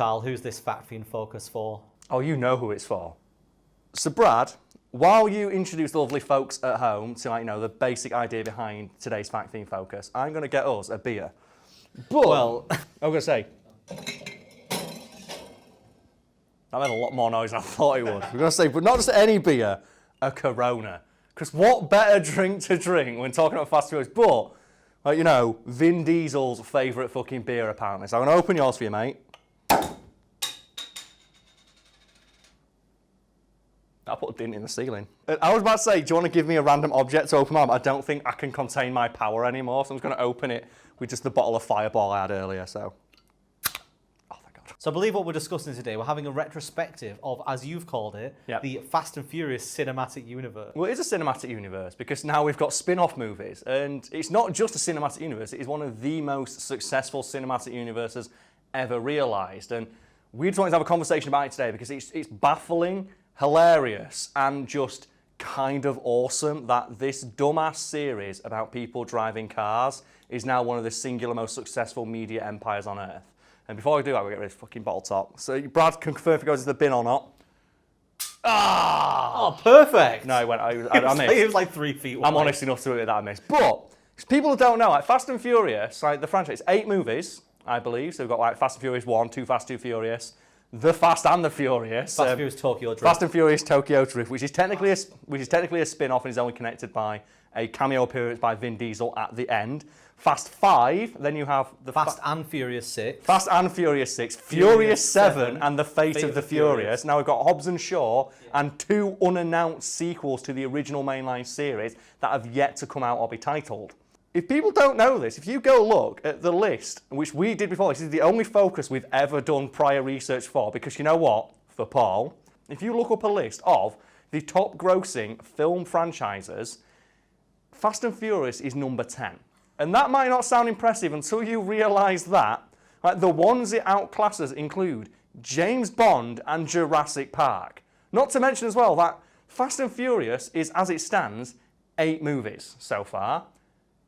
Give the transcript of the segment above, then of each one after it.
Karl, who's this Fact Fiend focus for? Oh, you know who it's for. So, Brad, while you introduce the lovely folks at home to, the basic idea behind today's Fact Fiend focus, I'm going to get us a beer. But, Well, I'm going to say, that made a lot more noise than I thought it would. We're going to say, but not just any beer, a Corona. Because what better drink to drink when talking about Fast and Furious, but, Vin Diesel's favourite fucking beer, apparently. So I'm going to open yours for you, mate. I put a dint in the ceiling. I was about to say, do you want to give me a random object to open mine? I don't think I can contain my power anymore, so I'm just going to open it with just the bottle of Fireball I had earlier, so. Oh, thank God. So I believe what we're discussing today, we're having a retrospective of, as you've called it, the Fast and Furious cinematic universe. Well, it is a cinematic universe because now we've got spin-off movies, and it's not just a cinematic universe, it is one of the most successful cinematic universes ever realised. And we just wanted to have a conversation about it today because it's baffling, hilarious, and just kind of awesome that this dumbass series about people driving cars is now one of the singular most successful media empires on Earth. And before I do, I will get rid of this fucking bottle top. So Brad can confirm if it goes into the bin or not. Oh, perfect. No, it went. I missed. It was like 3 feet wide. I'm honest enough to admit that I missed. But people don't know, like Fast and Furious, like the franchise, 8 movies, I believe. So we've got like Fast and Furious 1, 2 Fast, 2 Furious, The Fast and the Furious. Fast and Furious Tokyo Drift. Fast and Furious Tokyo Drift, which is technically a spin-off and is only connected by a cameo appearance by Vin Diesel at the end. Fast 5, then you have the Fast and Furious 6. Fast and Furious 6, Furious 7, and The Fate of the Furious. Now we've got Hobbs and Shaw and 2 unannounced sequels to the original mainline series that have yet to come out or be titled. If people don't know this, if you go look at the list, which we did before, this is the only focus we've ever done prior research for, because you know what, for Paul, if you look up a list of the top grossing film franchises, Fast and Furious is number 10. And that might not sound impressive until you realise that the ones it outclasses include James Bond and Jurassic Park. Not to mention as well that Fast and Furious is, as it stands, 8 movies so far.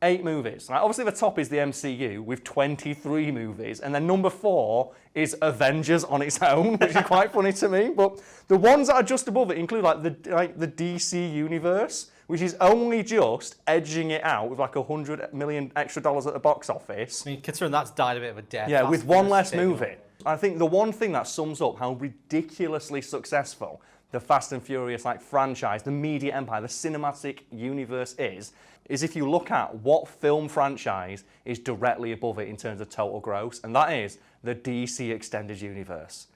8 movies. Obviously the top is the MCU with 23 movies, and then number 4 is Avengers on its own, which is quite funny to me. But the ones that are just above it include the DC universe, which is only just edging it out with $100 million extra at the box office. I mean, considering that's died a bit of a death. Yeah, with one less movie. I think the one thing that sums up how ridiculously successful the Fast and Furious franchise, the media empire, the cinematic universe is if you look at what film franchise is directly above it in terms of total gross, and that is the DC Extended Universe.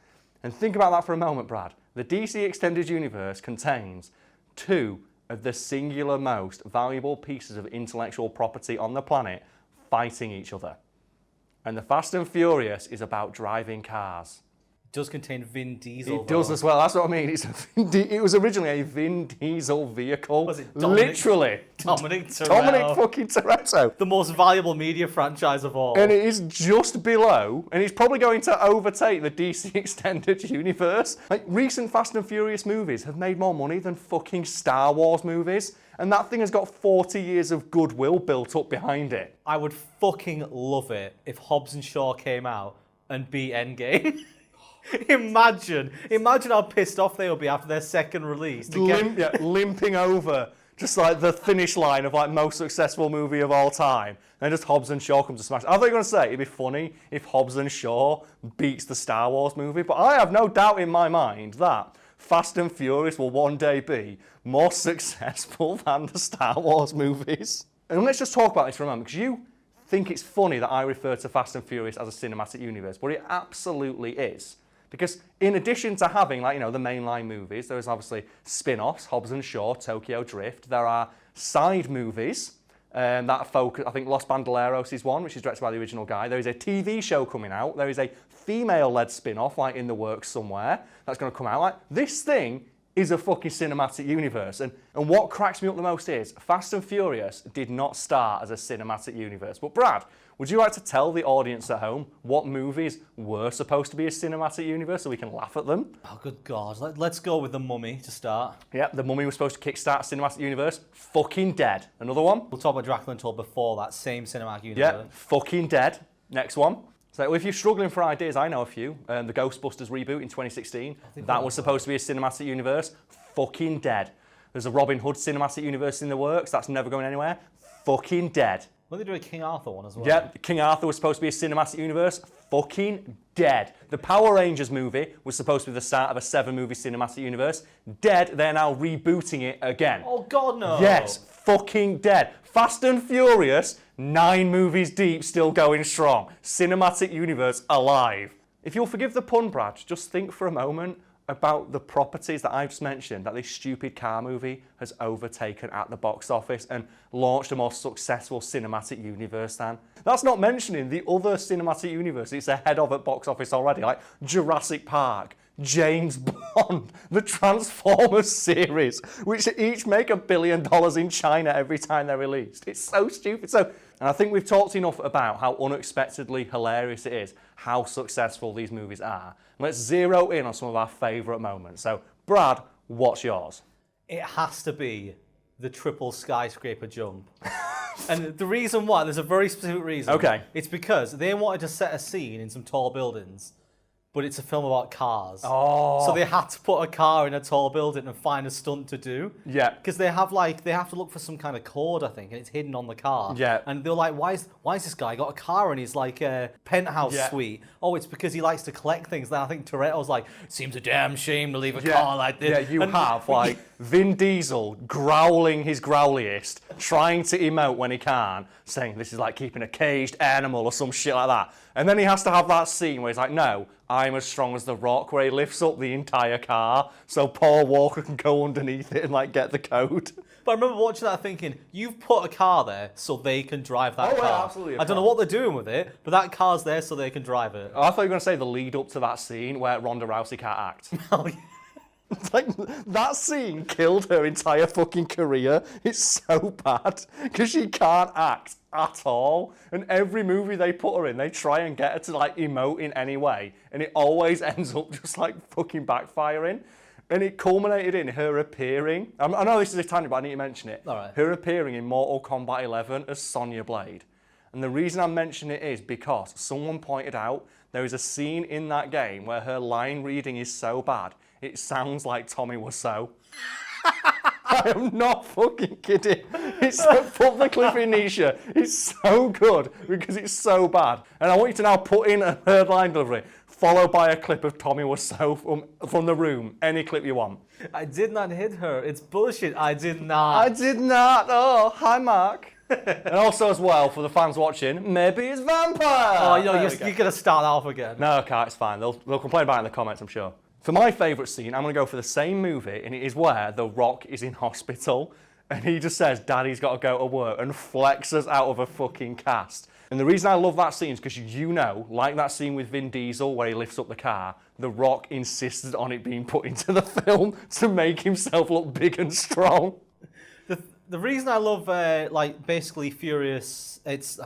And think about that for a moment, Brad. The DC Extended Universe contains 2 of the singular most valuable pieces of intellectual property on the planet fighting each other. And the Fast and Furious is about driving cars. It does contain Vin Diesel. It does as well, that's what I mean. It was originally a Vin Diesel vehicle. Was it Dominic? Literally. Dominic Toretto. Dominic fucking Toretto. The most valuable media franchise of all. And it is just below, and it's probably going to overtake the DC Extended Universe. Recent Fast and Furious movies have made more money than fucking Star Wars movies, and that thing has got 40 years of goodwill built up behind it. I would fucking love it if Hobbs and Shaw came out and beat Endgame. Imagine how pissed off they would be after their second release. Limping over just the finish line of most successful movie of all time. And just Hobbs and Shaw comes to smash. I thought you were going to say it'd be funny if Hobbs and Shaw beats the Star Wars movie, but I have no doubt in my mind that Fast and Furious will one day be more successful than the Star Wars movies. And let's just talk about this for a moment, because you think it's funny that I refer to Fast and Furious as a cinematic universe, but it absolutely is. Because in addition to having, the mainline movies, there's obviously spin-offs, Hobbs and Shaw, Tokyo Drift. There are side movies that focus, I think Los Bandoleros is one, which is directed by the original guy. There is a TV show coming out. There is a female-led spin-off, in the works somewhere, that's going to come out. This thing is a fucking cinematic universe. And what cracks me up the most is Fast and Furious did not start as a cinematic universe. But Brad, would you like to tell the audience at home what movies were supposed to be a cinematic universe so we can laugh at them? Oh, good God. Let's go with The Mummy to start. Yep, The Mummy was supposed to kickstart a cinematic universe. Fucking dead. Another one? We'll talk about Dracula Untold before that same cinematic universe. Yep, fucking dead. Next one. So if you're struggling for ideas, I know a few. The Ghostbusters reboot in 2016, that was supposed to be a cinematic universe. Fucking dead. There's a Robin Hood cinematic universe in the works. That's never going anywhere. Fucking dead. Well, they do a King Arthur one as well. Yeah, King Arthur was supposed to be a cinematic universe. Fucking dead. The Power Rangers movie was supposed to be the start of a 7-movie cinematic universe. Dead. They're now rebooting it again. Oh, God, no. Yes, fucking dead. Fast and Furious, 9 movies deep, still going strong. Cinematic universe alive. If you'll forgive the pun, Brad, just think for a moment about the properties that I've just mentioned that this stupid car movie has overtaken at the box office and launched a more successful cinematic universe than. That's not mentioning the other cinematic universe it's ahead of at box office already, like Jurassic Park, James Bond, the Transformers series, which each make $1 billion in China every time they're released. It's so stupid. And I think we've talked enough about how unexpectedly hilarious it is, how successful these movies are. Let's zero in on some of our favourite moments. So, Brad, what's yours? It has to be the triple skyscraper jump. And the reason why, there's a very specific reason. Okay. It's because they wanted to set a scene in some tall buildings, but it's a film about cars. Oh. So they had to put a car in a tall building and find a stunt to do. Yeah. Because they have to look for some kind of cord, I think, and it's hidden on the car. Yeah. And they're like, why is this guy got a car in his penthouse suite? Oh, it's because he likes to collect things. Then I think Toretto's like, seems a damn shame to leave a car like this. Yeah, you have like Vin Diesel growling his growliest, trying to emote when he can, saying this is like keeping a caged animal or some shit like that. And then he has to have that scene where he's like, no, I'm as strong as The Rock, where he lifts up the entire car so Paul Walker can go underneath it and like get the code. But I remember watching that thinking, you've put a car there so they can drive that car. Yeah, absolutely. I don't know what they're doing with it, but that car's there so they can drive it. I thought you were going to say the lead up to that scene where Ronda Rousey can't act. Oh, yeah. It's like, that scene killed her entire fucking career. It's so bad because she can't act at all. And every movie they put her in, they try and get her to like emote in any way, and it always ends up just like fucking backfiring. And it culminated in her appearing. I know this is a tangent, but I need to mention it. All right. Her appearing in Mortal Kombat 11 as Sonya Blade. And the reason I'm mentioning it is because someone pointed out there is a scene in that game where her line reading is so bad, it sounds like Tommy Wiseau. I am not fucking kidding. It's put the clip in, Nisha. It's so good because it's so bad. And I want you to now put in her line delivery, followed by a clip of Tommy Wiseau from The Room. Any clip you want. I did not hit her. It's bullshit. I did not. I did not. Oh, hi, Mark. And also as well, for the fans watching, maybe it's vampire. Oh, you're going to start off again. No, okay, it's fine. They'll complain about it in the comments, I'm sure. For my favourite scene, I'm going to go for the same movie, and it is where The Rock is in hospital, and he just says, Daddy's got to go to work, and flexes out of a fucking cast. And the reason I love that scene is because you know, like that scene with Vin Diesel where he lifts up the car, The Rock insisted on it being put into the film to make himself look big and strong. The reason I love, basically Furious, it's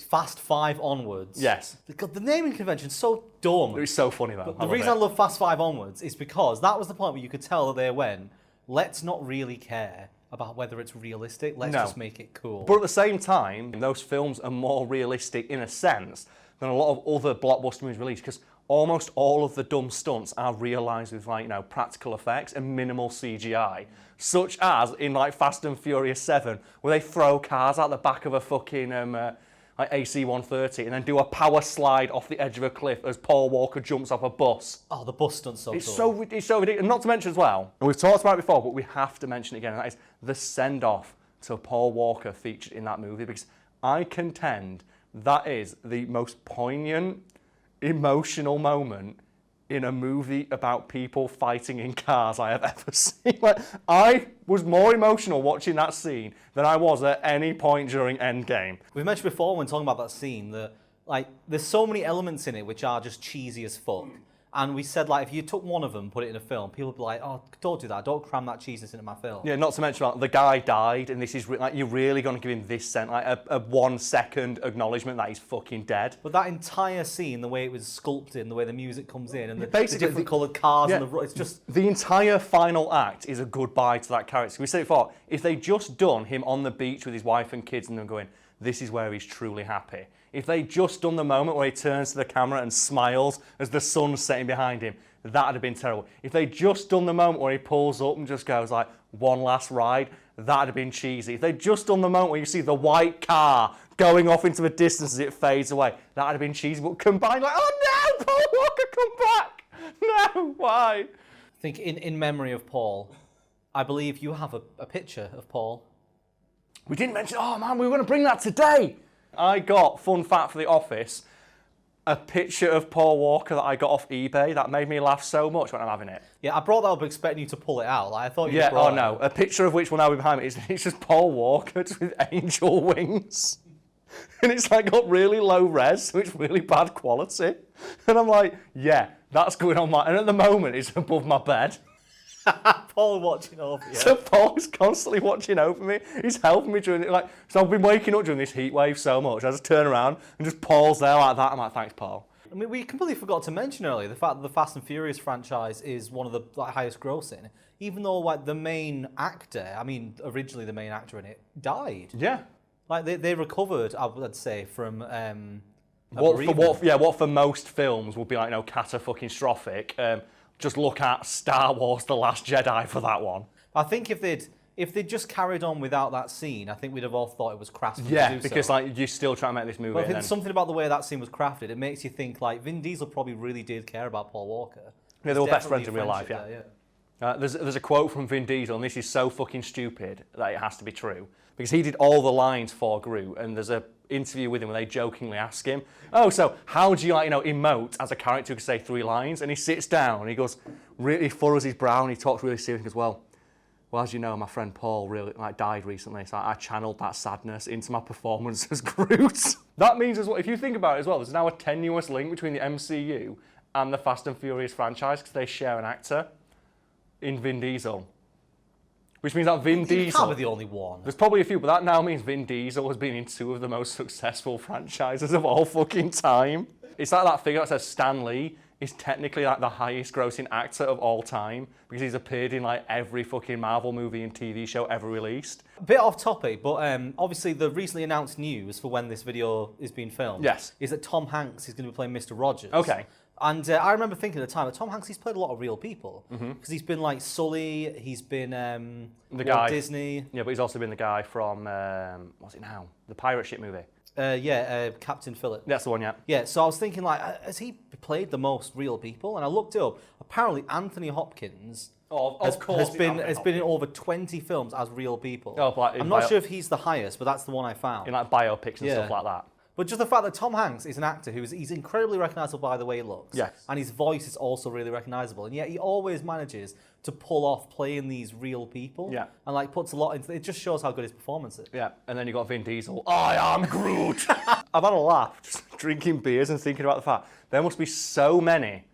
Fast 5 onwards. Yes. The naming convention's so dumb. It's so funny though. But the reason I love Fast 5 onwards is because that was the point where you could tell that they went, let's not really care about whether it's realistic, let's just make it cool. But at the same time, those films are more realistic in a sense than a lot of other blockbuster movies released, because almost all of the dumb stunts are realised with practical effects and minimal CGI. Such as in Fast and Furious 7, where they throw cars out the back of a fucking AC-130 and then do a power slide off the edge of a cliff as Paul Walker jumps off a bus. Oh, the bus stunt's so It's cool. it's so ridiculous. And not to mention as well, and we've talked about it before, but we have to mention it again, and that is the send-off to Paul Walker featured in that movie, because I contend that is the most poignant, emotional moment in a movie about people fighting in cars I have ever seen. I was more emotional watching that scene than I was at any point during Endgame. We've mentioned before when talking about that scene that there's so many elements in it which are just cheesy as fuck. And we said if you took one of them, put it in a film, people would be like, oh, don't do that, don't cram that cheesiness into my film. Yeah, not to mention the guy died, and this is you're really going to give him this a 1 second acknowledgement that he's fucking dead. But that entire scene, the way it was sculpted, and the way the music comes in, and the different coloured cars, and it's just... The entire final act is a goodbye to that character. We said it before, if they just done him on the beach with his wife and kids and them going, this is where he's truly happy. If they'd just done the moment where he turns to the camera and smiles as the sun's setting behind him, that'd have been terrible. If they'd just done the moment where he pulls up and just goes like, one last ride, that'd have been cheesy. If they'd just done the moment where you see the white car going off into the distance as it fades away, that'd have been cheesy. But combined, like, oh no, Paul Walker, come back! No, why? I think in memory of Paul, I believe you have a picture of Paul. We didn't mention, oh man, we were going to bring that today. I got, fun fact for the office, a picture of Paul Walker that I got off eBay that made me laugh so much when I'm having it. Yeah, I brought that up expecting you to pull it out. Like, I thought you Yeah, brought oh no, a picture of which will now be behind me. It's just Paul Walker just with angel wings. And it's like got really low res, so it's really bad quality. And I'm like, yeah, that's going on my... And at the moment, it's above my bed. Paul watching over you. So Paul's constantly watching over me. He's helping me during it. Like, so I've been waking up during this heat wave so much. I just turn around and just Paul's there like that. I'm like, thanks, Paul. I mean, we completely forgot to mention earlier the fact that the Fast and Furious franchise is one of the highest grossing, even though like the main actor, I mean, originally the main actor in it died. Yeah. Like they recovered, I'd say, from what for most films would be like, catastrophic. Just look at Star Wars: The Last Jedi for that one. I think if they'd just carried on without that scene, I think we'd have all thought it was crass. Yeah, because like you're still trying to make this movie. But I think something about the way that scene was crafted, it makes you think like Vin Diesel probably really did care about Paul Walker. Yeah, they were best friends in real life. Yeah. There's a quote from Vin Diesel, and this is so fucking stupid that it has to be true, because he did all the lines for Groot, and there's a interview with him where they jokingly ask him, oh, so how do you emote as a character who can say 3 lines? And he sits down and he goes, really furrows his brow and he talks really serious and goes, well, as you know, my friend Paul really died recently, so I channeled that sadness into my performance as Groot. That means as well, if you think about it as well, there's now a tenuous link between the MCU and the Fast and Furious franchise because they share an actor in Vin Diesel. Which means that Vin Diesel... can't be the only one. There's probably a few, but that now means Vin Diesel has been in 2 of the most successful franchises of all fucking time. It's like that figure that says Stan Lee is technically like the highest grossing actor of all time because he's appeared in like every fucking Marvel movie and TV show ever released. A bit off topic, but obviously the recently announced news for when this video is being filmed is that Tom Hanks is going to be playing Mr. Rogers. Okay. And I remember thinking at the time that Tom Hanks, he's played a lot of real people. Because he's been like Sully, he's been the guy, Walt Disney. Yeah, but he's also been the guy from, what's it now? The pirate ship movie. Captain Phillip. That's the one, yeah. Yeah, so I was thinking like, has he played the most real people? And I looked it up. Apparently Anthony Hopkins has been in over 20 films as real people. I'm not sure if he's the highest, but that's the one I found. In like biopics and stuff like that. But just the fact that Tom Hanks is an actor he's incredibly recognisable by the way he looks. Yes. And his voice is also really recognisable. And yet he always manages to pull off playing these real people. Yeah. And like puts a lot into it. It just shows how good his performance is. Yeah. And then you got Vin Diesel. I am Groot. I've had a laugh just drinking beers and thinking about the fact there must be so many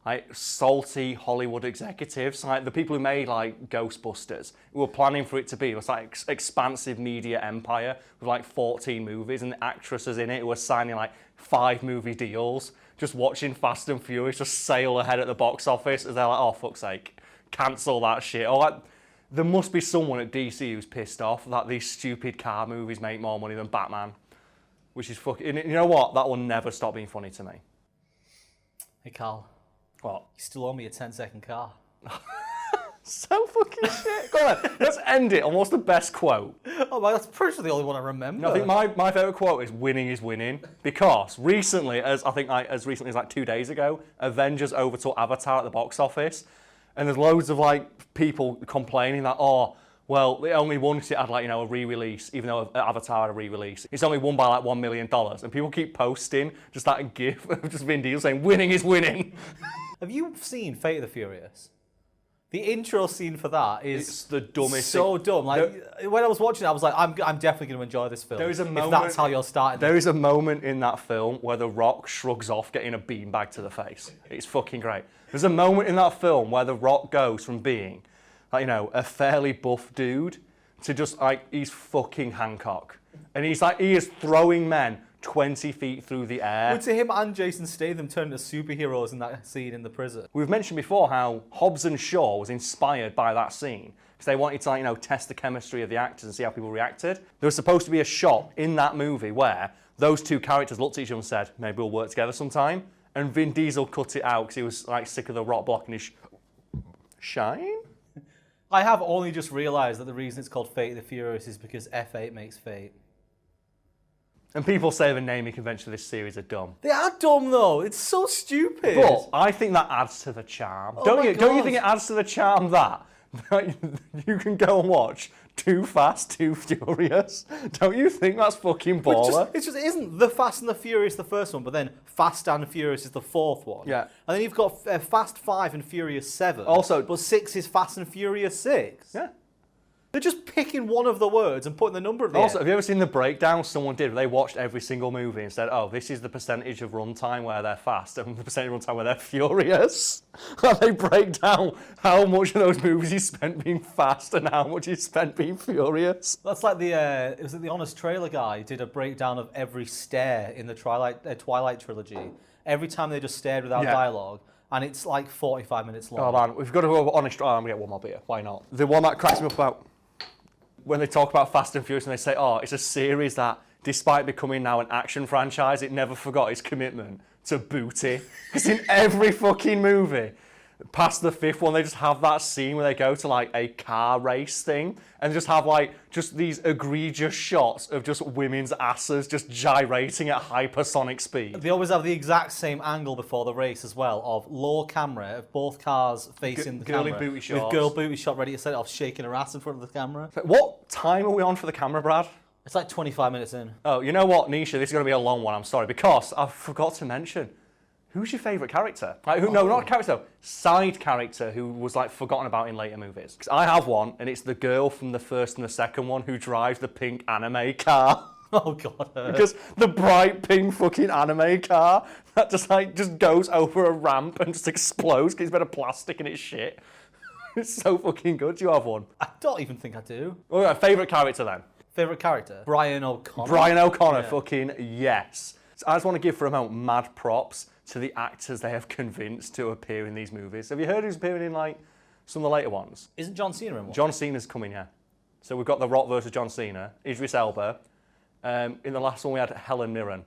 like salty Hollywood executives, like the people who made like Ghostbusters, who were planning for it to be this like expansive media empire with like 14 movies and actresses in it who were signing like 5 movie deals, just watching Fast and Furious just sail ahead at the box office as they're like, oh fuck's sake, cancel that shit. Or like, there must be someone at DC who's pissed off that these stupid car movies make more money than Batman, which is fucking. You know what? That will never stop being funny to me. Hey Karl. What? You still owe me a 10-second car. So fucking shit. Go on, let's end it on what's the best quote. Oh, well, that's pretty much the only one I remember. No, I think my favourite quote is "Winning is winning," because recently, as recently as like 2 days ago, Avengers overtook Avatar at the box office, and there's loads of like people complaining that well, it only once it had like a re-release, even though Avatar had a re-release. It's only won by like $1 million, and people keep posting just that gif of just Vin Diesel saying "Winning is winning." Have you seen Fate of the Furious? The intro scene for that is it's the dumbest so dumb. Like when I was watching it, I was like, I'm definitely going to enjoy this film. There is a moment, if that's how you're starting. There is a moment in that film where The Rock shrugs off getting a beanbag to the face. It's fucking great. There's a moment in that film where The Rock goes from being, like, a fairly buff dude to just like he's fucking Hancock, and he is throwing men 20 feet through the air. Well, to him and Jason Statham turned into superheroes in that scene in the prison. We've mentioned before how Hobbs and Shaw was inspired by that scene because they wanted to, like, you know, test the chemistry of the actors and see how people reacted. There was supposed to be a shot in that movie where those two characters looked at each other and said, maybe we'll work together sometime. And Vin Diesel cut it out because he was like sick of the Rock blocking his shine. I have only just realised that the reason it's called Fate of the Furious is because F8 makes Fate. And people say the naming convention of this series are dumb. They are dumb though. It's so stupid. But I think that adds to the charm. Don't you think it adds to the charm that you can go and watch Too Fast, Too Furious? Don't you think that's fucking baller? It isn't The Fast and the Furious the first one, but then Fast and Furious is the fourth one. Yeah. And then you've got Fast 5 and Furious 7. Also, but 6 is Fast and Furious 6. Yeah. They're just picking one of the words and putting the number at the Also, end. have you ever seen the breakdown someone did? They watched every single movie and said, oh, this is the percentage of runtime where they're fast and the percentage of runtime where they're furious. And they break down how much of those movies he spent being fast and how much he spent being furious. That's like the Honest Trailer guy did a breakdown of every stare in the Twilight trilogy. Every time they just stared without dialogue. And it's like 45 minutes long. Oh man, we've got to go Honest. Oh, I'm going to get one more beer. Why not? The one that cracks me up about when they talk about Fast and Furious and they say, oh, it's a series that, despite becoming now an action franchise, it never forgot its commitment to booty. Because in every fucking movie, past the fifth one, they just have that scene where they go to like a car race thing and just have like just these egregious shots of just women's asses just gyrating at hypersonic speed. They always have the exact same angle before the race as well, of low camera of both cars facing the girl in camera. booty shots. With girl booty shot ready to set it off, shaking her ass in front of the camera. What time are we on for the camera, Brad? It's like 25 minutes in. Oh, you know what, Nisha, this is going to be a long one, I'm sorry, because I forgot to mention, who's your favourite character? Like, no, not character, side character who was like forgotten about in later movies. 'Cause I have one, and it's the girl from the first and the second one who drives the pink anime car. Oh god. Because the bright pink fucking anime car that just goes over a ramp and just explodes because it's made of plastic and it's shit. It's so fucking good. Do you have one? I don't even think I do. All right, favourite character then? Favourite character? Brian O'Connor. Brian O'Connor, fucking yes. So I just want to give for a moment mad props to the actors they have convinced to appear in these movies. Have you heard who's appearing in like some of the later ones? Isn't John Cena in one? John Cena's coming here. So we've got The Rock versus John Cena, Idris Elba. In the last one we had Helen Mirren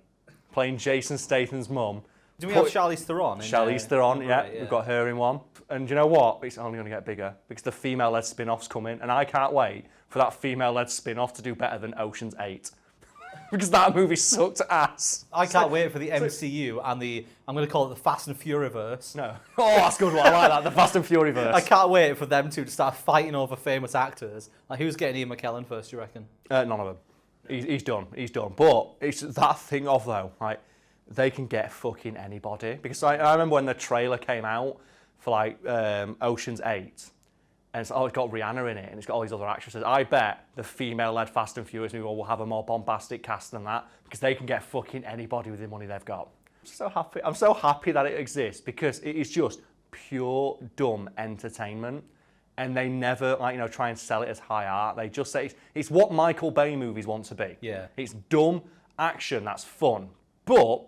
playing Jason Statham's mum. Do we have Charlize Theron? Charlize Theron, yeah. Right, yeah. We've got her in one. And you know what? It's only going to get bigger because the female-led spin-off's coming, and I can't wait for that female-led spin-off to do better than Ocean's 8. Because that movie sucked ass. I can't wait for the MCU and I'm going to call it the Fast and Furiverse. No. Oh, that's a good one. I like that. The Fast and Furiverse. I can't wait for them two to start fighting over famous actors. Like, who's getting Ian McKellen first, do you reckon? None of them. He's done. He's done. But it's that thing of, though, like, they can get fucking anybody. Because I remember when the trailer came out for, like, Ocean's 8, and it's got Rihanna in it, and it's got all these other actresses. I bet the female-led Fast and Furious movie will have a more bombastic cast than that, because they can get fucking anybody with the money they've got. I'm so happy that it exists, because it is just pure dumb entertainment. And they never, like, try and sell it as high art. They just say it's what Michael Bay movies want to be. Yeah. It's dumb action that's fun, but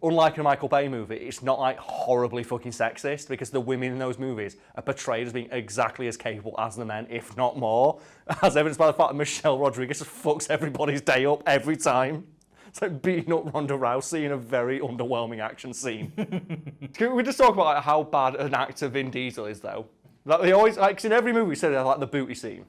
unlike in a Michael Bay movie, it's not like horribly fucking sexist because the women in those movies are portrayed as being exactly as capable as the men, if not more, as evidenced by the fact that Michelle Rodriguez just fucks everybody's day up every time. It's like beating up Ronda Rousey in a very underwhelming action scene. Can we just talk about like, how bad an actor Vin Diesel is, though? Like they always, like, 'cause in every movie, they have like the booty scene,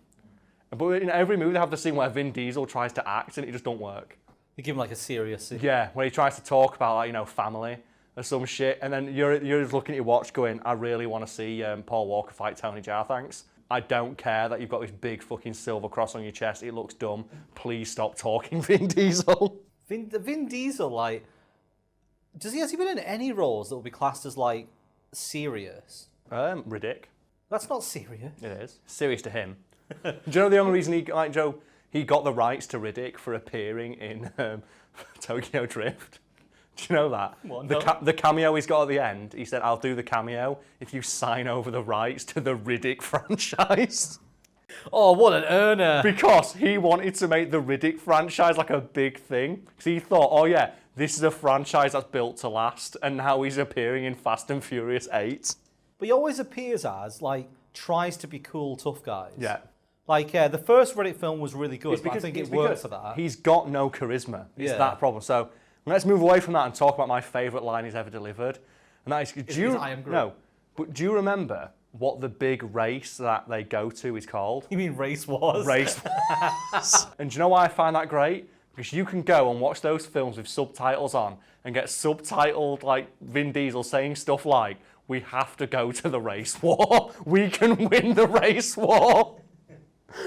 but in every movie they have the scene where Vin Diesel tries to act and it just don't work. They give him like a serious scene. Yeah, where he tries to talk about like family or some shit, and then you're just looking at your watch, going, "I really want to see Paul Walker fight Tony Jaa, thanks. I don't care that you've got this big fucking silver cross on your chest. It looks dumb. Please stop talking, Vin Diesel." Vin Diesel, like, has he been in any roles that would be classed as like serious? Riddick. That's not serious. It is serious to him. Do you know the only reason he got the rights to Riddick for appearing in Tokyo Drift? Do you know that? What, the cameo he's got at the end, he said, "I'll do the cameo if you sign over the rights to the Riddick franchise." Oh, what an earner. Because he wanted to make the Riddick franchise like a big thing. Because he thought, oh yeah, this is a franchise that's built to last. And now he's appearing in Fast and Furious 8. But he always appears as, like, tries to be cool, tough guys. Yeah. Like, the first Riddick film was really good, but I think it worked for that. He's got no charisma. It's that problem. So let's move away from that and talk about my favourite line he's ever delivered. And that is, I am Groot. No, but do you remember what the big race that they go to is called? You mean Race Wars? Race Wars. And do you know why I find that great? Because you can go and watch those films with subtitles on and get subtitled, like Vin Diesel saying stuff like, we have to go to the race war. We can win the race war.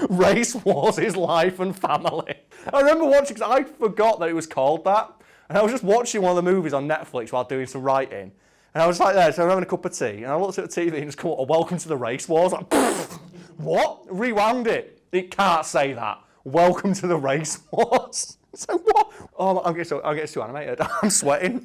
Race Wars is life and family. I remember watching, because I forgot that it was called that. And I was just watching one of the movies on Netflix while doing some writing. And I was like there, so I'm having a cup of tea. And I looked at the TV and it's come up, welcome to the Race Wars. Like, what? Rewound it. It can't say that. Welcome to the Race Wars. So what? Oh, I'm getting too animated. I'm sweating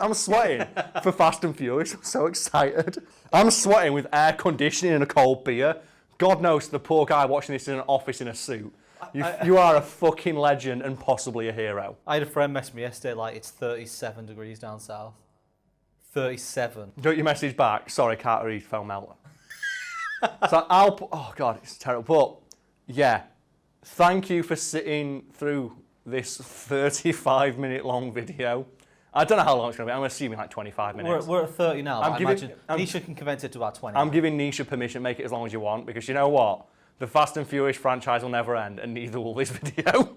for Fast and Furious. I'm so excited. I'm sweating with air conditioning and a cold beer. God knows the poor guy watching this in an office in a suit. You are a fucking legend and possibly a hero. I had a friend message me yesterday like, it's 37 degrees down south. 37. Don't you message back? Sorry, Carter, he fell melter. So oh God, it's terrible. But yeah, thank you for sitting through this 35-minute long video. I don't know how long it's going to be. I'm assuming like 25 minutes. We're at 30 now. I imagine Nisha can convince it to about 20. I'm giving Nisha permission to make it as long as you want, because you know what? The Fast and Furious franchise will never end, and neither will this video.